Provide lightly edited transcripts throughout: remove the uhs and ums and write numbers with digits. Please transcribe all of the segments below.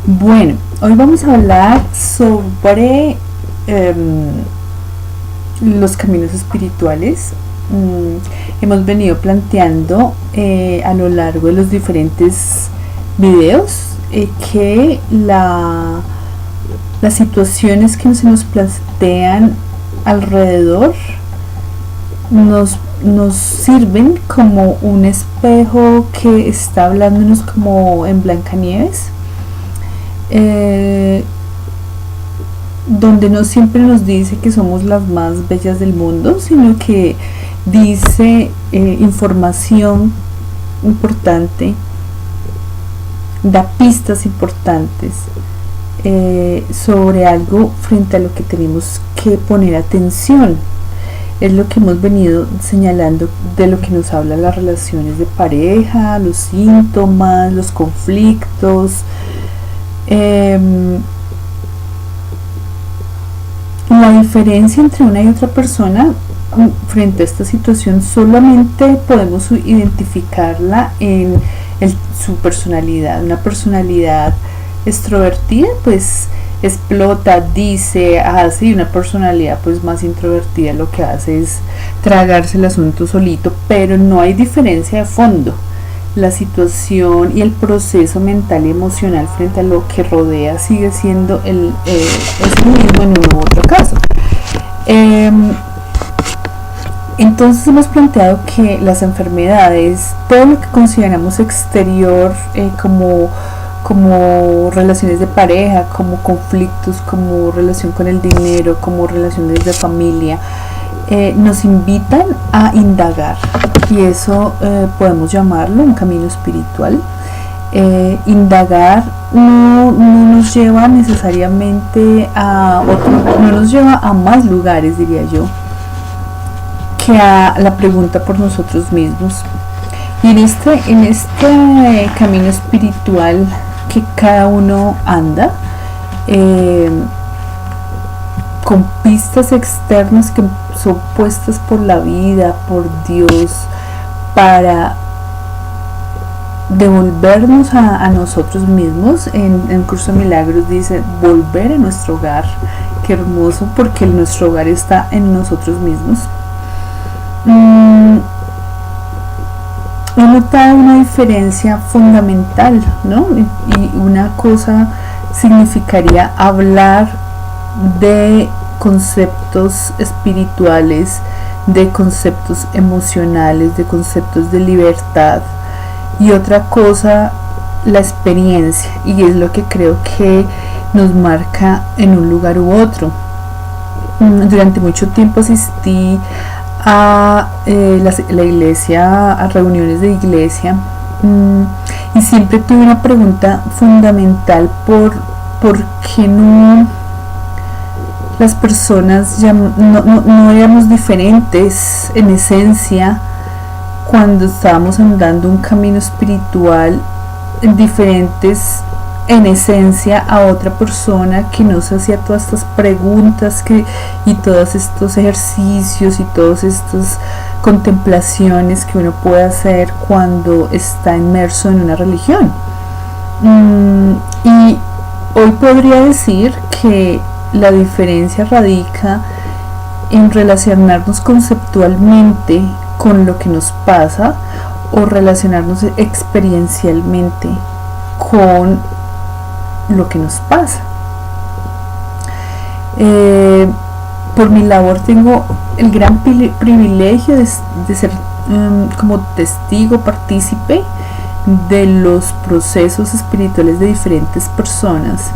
Bueno, hoy vamos a hablar sobre los caminos espirituales. Hemos venido planteando a lo largo de los diferentes videos que las situaciones que se nos plantean alrededor nos sirven como un espejo que está hablándonos como en Blancanieves, donde no siempre nos dice que somos las más bellas del mundo, sino que dice información importante, da pistas importantes sobre algo frente a lo que tenemos que poner atención. Es lo que hemos venido señalando de lo que nos habla las relaciones de pareja, los síntomas, los conflictos. La diferencia entre una y otra persona frente a esta situación solamente podemos identificarla en su personalidad. Una personalidad extrovertida pues explota, dice, hace, y una personalidad pues más introvertida lo que hace es tragarse el asunto solito, pero no hay diferencia de fondo. La situación y el proceso mental y emocional frente a lo que rodea sigue siendo es mismo en uno u otro caso. Entonces hemos planteado que las enfermedades, todo lo que consideramos exterior, como relaciones de pareja, como conflictos, como relación con el dinero, como relaciones de familia, nos invitan a indagar, y eso podemos llamarlo un camino espiritual. Indagar no nos lleva necesariamente no nos lleva a más lugares, diría yo, que a la pregunta por nosotros mismos. Y en este camino espiritual que cada uno anda, con pistas externas que son puestas por la vida, por Dios, para devolvernos a nosotros mismos. En Curso de Milagros dice volver a nuestro hogar. Qué hermoso, porque nuestro hogar está en nosotros mismos. He notado una diferencia fundamental, ¿no? Y una cosa significaría hablar de conceptos espirituales, de conceptos emocionales, de conceptos de libertad, y otra cosa la experiencia, y es lo que creo que nos marca en un lugar u otro. Durante mucho tiempo asistí a la iglesia, a reuniones de iglesia, y siempre tuve una pregunta fundamental: ¿por qué no las personas no éramos diferentes en esencia cuando estábamos andando un camino espiritual, diferentes en esencia a otra persona que nos hacía todas estas preguntas y todos estos ejercicios y todas estas contemplaciones que uno puede hacer cuando está inmerso en una religión? Y hoy podría decir que la diferencia radica en relacionarnos conceptualmente con lo que nos pasa, o relacionarnos experiencialmente con lo que nos pasa. Por mi labor tengo el gran privilegio de ser como testigo, partícipe de los procesos espirituales de diferentes personas,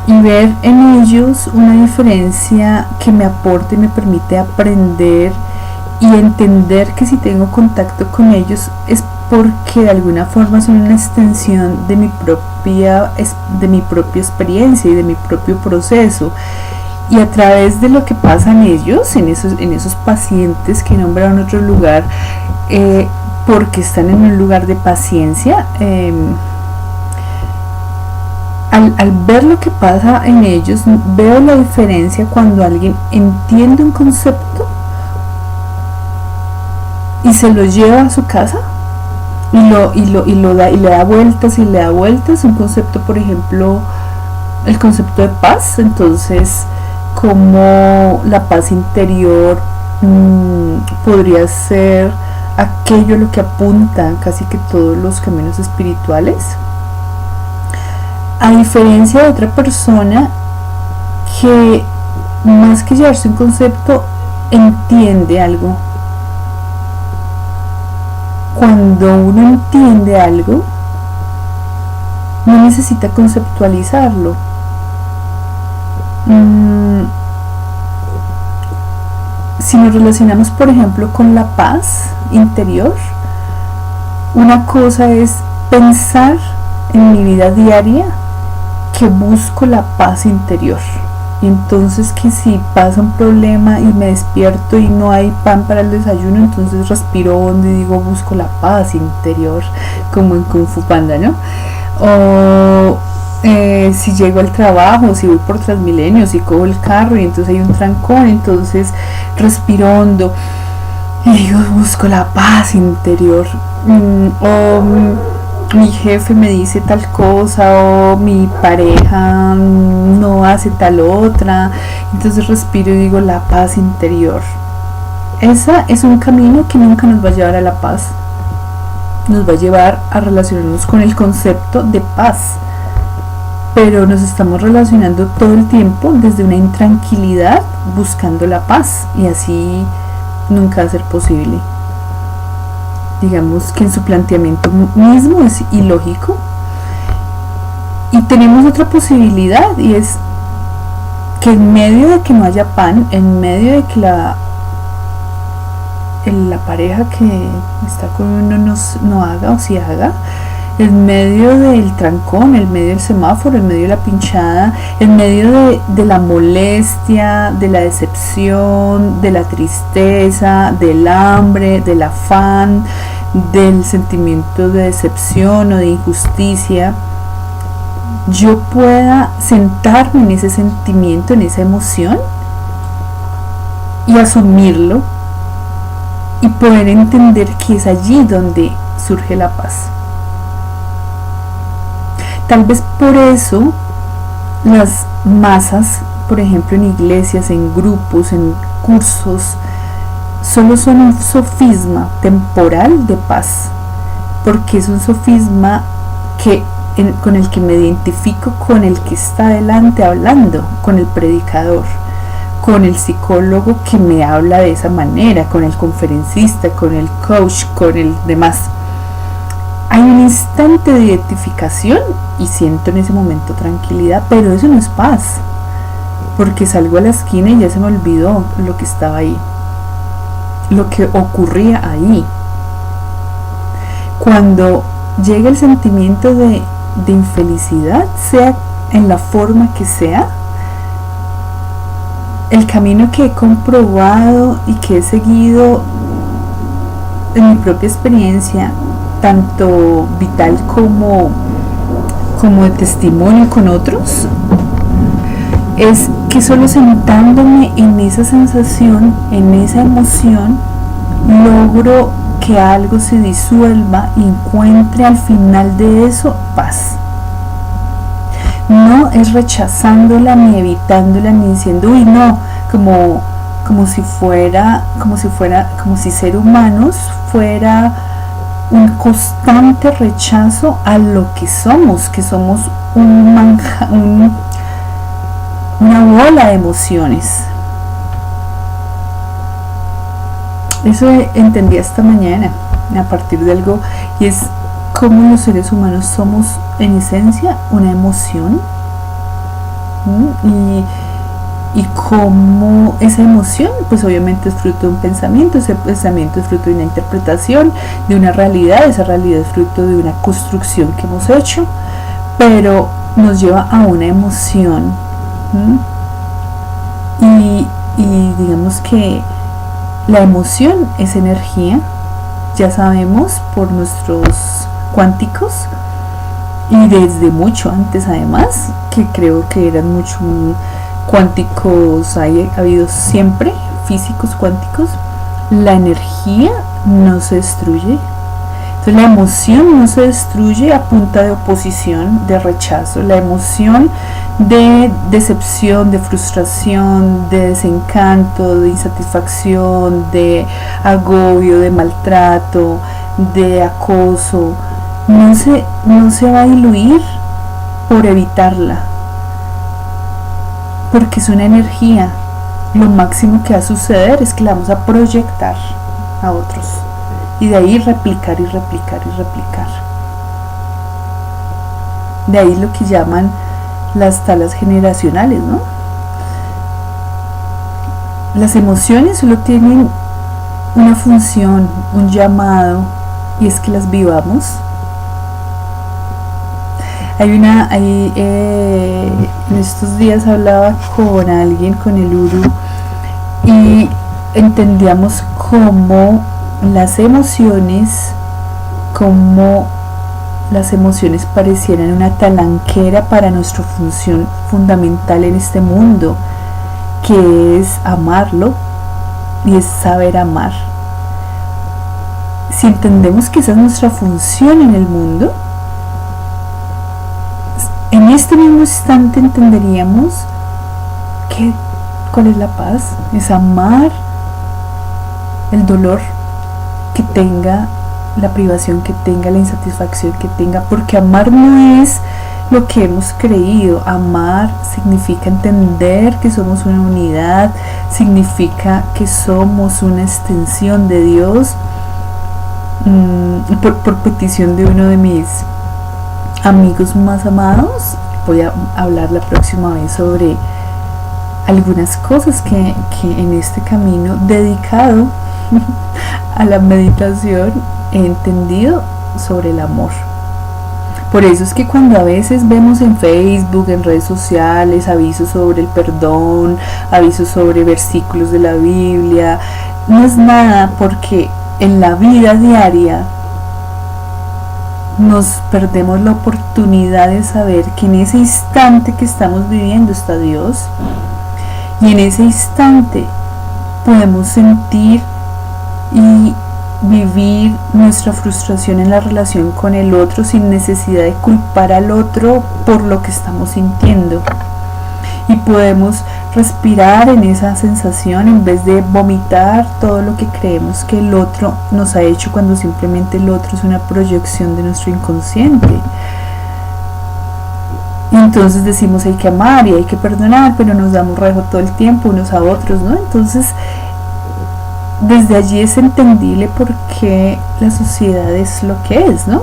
y ver en ellos una diferencia que me aporta y me permite aprender y entender que si tengo contacto con ellos es porque de alguna forma son una extensión de mi propia experiencia y de mi propio proceso. Y a través de lo que pasa en ellos, en esos pacientes que nombran en otro lugar, porque están en un lugar de paciencia, al ver lo que pasa en ellos, veo la diferencia cuando alguien entiende un concepto y se lo lleva a su casa, y le da vueltas y le da vueltas. Un concepto, por ejemplo, el concepto de paz. Entonces, como la paz interior podría ser aquello a lo que apuntan casi que todos los caminos espirituales, a diferencia de otra persona que más que llevarse un concepto entiende algo. Cuando uno entiende algo, no necesita conceptualizarlo. Si nos relacionamos, por ejemplo, con la paz interior, una cosa es pensar en mi vida diaria que busco la paz interior. Y entonces, que si pasa un problema y me despierto y no hay pan para el desayuno, entonces respiro hondo y digo, busco la paz interior, como en Kung Fu Panda, ¿no? O si llego al trabajo, si voy por Transmilenio, si cojo el carro y entonces hay un trancón, entonces respiro hondo y digo, busco la paz interior. Mi jefe me dice tal cosa, o mi pareja no hace tal otra, entonces respiro y digo, la paz interior. Ese es un camino que nunca nos va a llevar a la paz. Nos va a llevar a relacionarnos con el concepto de paz, pero nos estamos relacionando todo el tiempo desde una intranquilidad buscando la paz, y así nunca va a ser posible. Digamos que en su planteamiento mismo es ilógico. Y tenemos otra posibilidad, y es que en medio de que no haya pan, en medio de que la pareja que está con uno no haga, o si haga, en medio del trancón, en medio del semáforo, en medio de la pinchada, en medio de la molestia, de la decepción, de la tristeza, del hambre, del afán, del sentimiento de decepción o de injusticia, yo pueda sentarme en ese sentimiento, en esa emoción, y asumirlo, y poder entender que es allí donde surge la paz. Tal vez por eso las masas, por ejemplo en iglesias, en grupos, en cursos, solo son un sofisma temporal de paz, porque es un sofisma con el que me identifico con el que está delante hablando, con el predicador, con el psicólogo que me habla de esa manera, con el conferencista, con el coach, con el demás. Hay un instante de identificación y siento en ese momento tranquilidad, pero eso no es paz, porque salgo a la esquina y ya se me olvidó lo que estaba ahí, lo que ocurría ahí. Cuando llega el sentimiento de infelicidad, sea en la forma que sea, el camino que he comprobado y que he seguido en mi propia experiencia, tanto vital como de testimonio con otros, es que solo sentándome en esa sensación, en esa emoción, logro que algo se disuelva y encuentre al final de eso paz. No es rechazándola, ni evitándola, ni diciendo, uy, no, como si ser humanos fuera un constante rechazo a lo que somos una bola de emociones. Eso entendí esta mañana a partir de algo, y es cómo los seres humanos somos en esencia una emoción, y cómo esa emoción pues obviamente es fruto de un pensamiento, ese pensamiento es fruto de una interpretación de una realidad, esa realidad es fruto de una construcción que hemos hecho, pero nos lleva a una emoción. Y digamos que la emoción es energía, ya sabemos por nuestros cuánticos, y desde mucho antes además, que creo que eran mucho cuánticos, ha habido siempre físicos cuánticos. La energía no se destruye, Entonces la emoción no se destruye a punta de oposición, de rechazo. La emoción de decepción, de frustración, de desencanto, de insatisfacción, de agobio, de maltrato, de acoso, no se va a diluir por evitarla, porque es una energía. Lo máximo que va a suceder es que la vamos a proyectar a otros y de ahí replicar y replicar y replicar. De ahí lo que llaman las talas generacionales, ¿no? Las emociones solo tienen una función, un llamado, y es que las vivamos. En estos días hablaba con alguien, con el Uru, y entendíamos cómo las emociones parecieran una talanquera para nuestra función fundamental en este mundo, que es amarlo y es saber amar. Si entendemos que esa es nuestra función en el mundo, en este mismo instante entenderíamos cuál es la paz. Es amar el dolor que tenga, la privación que tenga, la insatisfacción que tenga, porque amar no es lo que hemos creído. Amar significa entender que somos una unidad, significa que somos una extensión de Dios. Por petición de uno de mis amigos más amados, voy a hablar la próxima vez sobre algunas cosas que en este camino dedicado a la meditación he entendido sobre el amor. Por eso es que cuando a veces vemos en Facebook, en redes sociales, avisos sobre el perdón, avisos sobre versículos de la Biblia, no es nada, porque en la vida diaria nos perdemos la oportunidad de saber que en ese instante que estamos viviendo está Dios, y en ese instante podemos sentir y vivir nuestra frustración en la relación con el otro sin necesidad de culpar al otro por lo que estamos sintiendo, y podemos respirar en esa sensación en vez de vomitar todo lo que creemos que el otro nos ha hecho, cuando simplemente el otro es una proyección de nuestro inconsciente. Y entonces decimos hay que amar y hay que perdonar, pero nos damos rejo todo el tiempo unos a otros, ¿no? Entonces desde allí es entendible por qué la sociedad es lo que es, ¿no?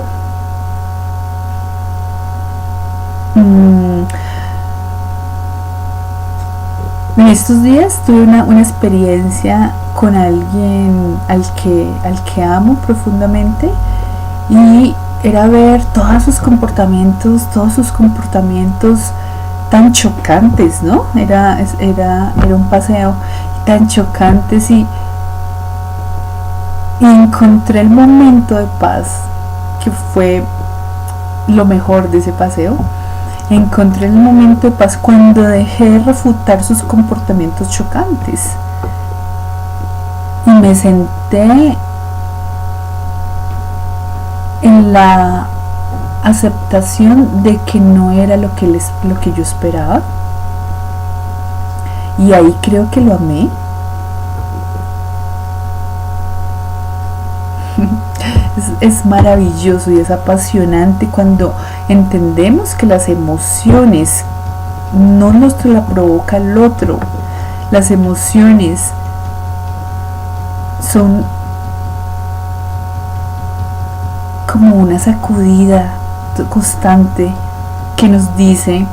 En estos días tuve una experiencia con alguien al que amo profundamente, y era ver todos sus comportamientos tan chocantes, ¿no? Era un paseo tan chocantes, y encontré el momento de paz que fue lo mejor de ese paseo. Encontré el momento de paz cuando dejé de refutar sus comportamientos chocantes y me senté en la aceptación de que no era lo que yo esperaba, y ahí creo que lo amé. Es maravilloso y es apasionante cuando entendemos que las emociones no nos la provoca el otro. Las emociones son como una sacudida constante que nos dice: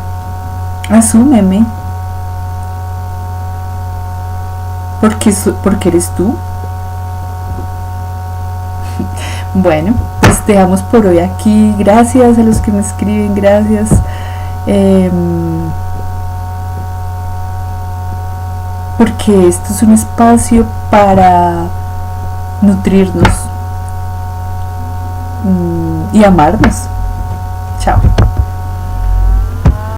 asúmeme, porque eres tú. Bueno, pues dejamos por hoy aquí. Gracias a los que me escriben, gracias. Porque esto es un espacio para nutrirnos y amarnos. Chao.